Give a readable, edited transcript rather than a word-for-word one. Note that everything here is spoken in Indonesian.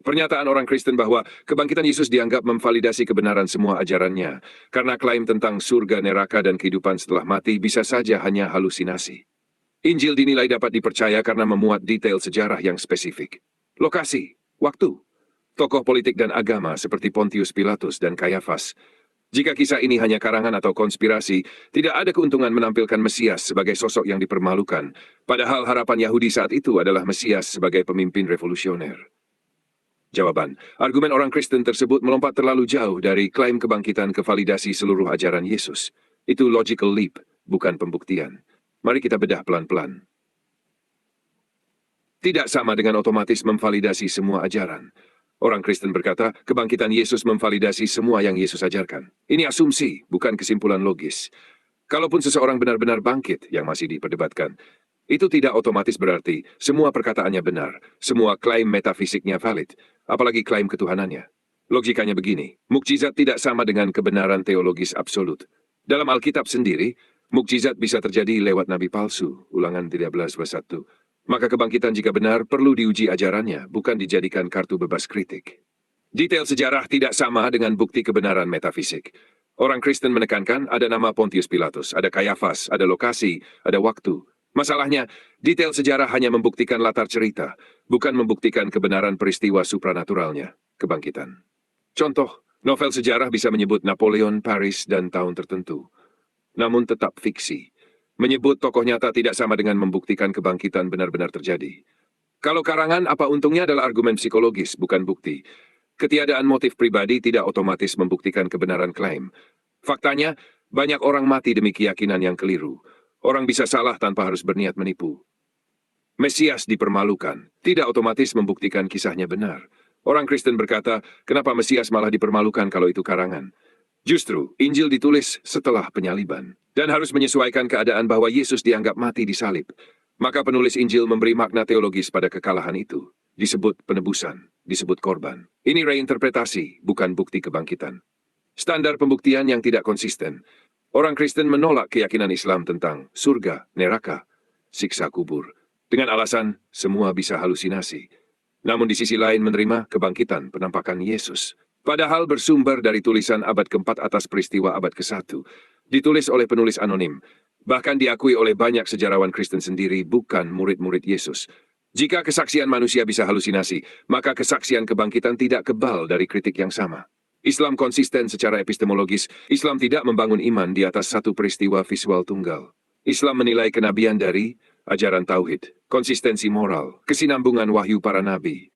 Pernyataan orang Kristen bahwa kebangkitan Yesus dianggap memvalidasi kebenaran semua ajarannya, karena klaim tentang surga, neraka, dan kehidupan setelah mati bisa saja hanya halusinasi. Injil dinilai dapat dipercaya karena memuat detail sejarah yang spesifik. Lokasi, waktu, tokoh politik dan agama seperti Pontius Pilatus dan Kayafas. Jika kisah ini hanya karangan atau konspirasi, tidak ada keuntungan menampilkan Mesias sebagai sosok yang dipermalukan, padahal harapan Yahudi saat itu adalah Mesias sebagai pemimpin revolusioner. Jawaban, argumen orang Kristen tersebut melompat terlalu jauh dari klaim kebangkitan ke validasi seluruh ajaran Yesus. Itu logical leap, bukan pembuktian. Mari kita bedah pelan-pelan. Tidak sama dengan otomatis memvalidasi semua ajaran. Orang Kristen berkata, kebangkitan Yesus memvalidasi semua yang Yesus ajarkan. Ini asumsi, bukan kesimpulan logis. Kalaupun seseorang benar-benar bangkit, yang masih diperdebatkan, itu tidak otomatis berarti semua perkataannya benar, semua klaim metafisiknya valid, apalagi klaim ketuhanannya. Logikanya begini, mukjizat tidak sama dengan kebenaran teologis absolut. Dalam Alkitab sendiri, mukjizat bisa terjadi lewat nabi palsu, Ulangan 13:1. Maka kebangkitan jika benar perlu diuji ajarannya, bukan dijadikan kartu bebas kritik. Detail sejarah tidak sama dengan bukti kebenaran metafisik. Orang Kristen menekankan ada nama Pontius Pilatus, ada Kayafas, ada lokasi, ada waktu. Masalahnya, detail sejarah hanya membuktikan latar cerita, bukan membuktikan kebenaran peristiwa supranaturalnya, kebangkitan. Contoh, novel sejarah bisa menyebut Napoleon, Paris, dan tahun tertentu. Namun tetap fiksi. Menyebut tokoh nyata tidak sama dengan membuktikan kebangkitan benar-benar terjadi. Kalau karangan, apa untungnya adalah argumen psikologis, bukan bukti. Ketiadaan motif pribadi tidak otomatis membuktikan kebenaran klaim. Faktanya, banyak orang mati demi keyakinan yang keliru. Orang bisa salah tanpa harus berniat menipu. Mesias dipermalukan, tidak otomatis membuktikan kisahnya benar. Orang Kristen berkata, kenapa Mesias malah dipermalukan kalau itu karangan? Justru, Injil ditulis setelah penyaliban, dan harus menyesuaikan keadaan bahwa Yesus dianggap mati di salib. Maka penulis Injil memberi makna teologis pada kekalahan itu. Disebut penebusan, disebut korban. Ini reinterpretasi, bukan bukti kebangkitan. Standar pembuktian yang tidak konsisten. Orang Kristen menolak keyakinan Islam tentang surga, neraka, siksa kubur, dengan alasan semua bisa halusinasi. Namun di sisi lain menerima kebangkitan penampakan Yesus. Padahal bersumber dari tulisan abad ke-4 atas peristiwa abad ke-1. Ditulis oleh penulis anonim. Bahkan diakui oleh banyak sejarawan Kristen sendiri, bukan murid-murid Yesus. Jika kesaksian manusia bisa halusinasi, maka kesaksian kebangkitan tidak kebal dari kritik yang sama. Islam konsisten secara epistemologis. Islam tidak membangun iman di atas satu peristiwa visual tunggal. Islam menilai kenabian dari ajaran tauhid, konsistensi moral, kesinambungan wahyu para nabi,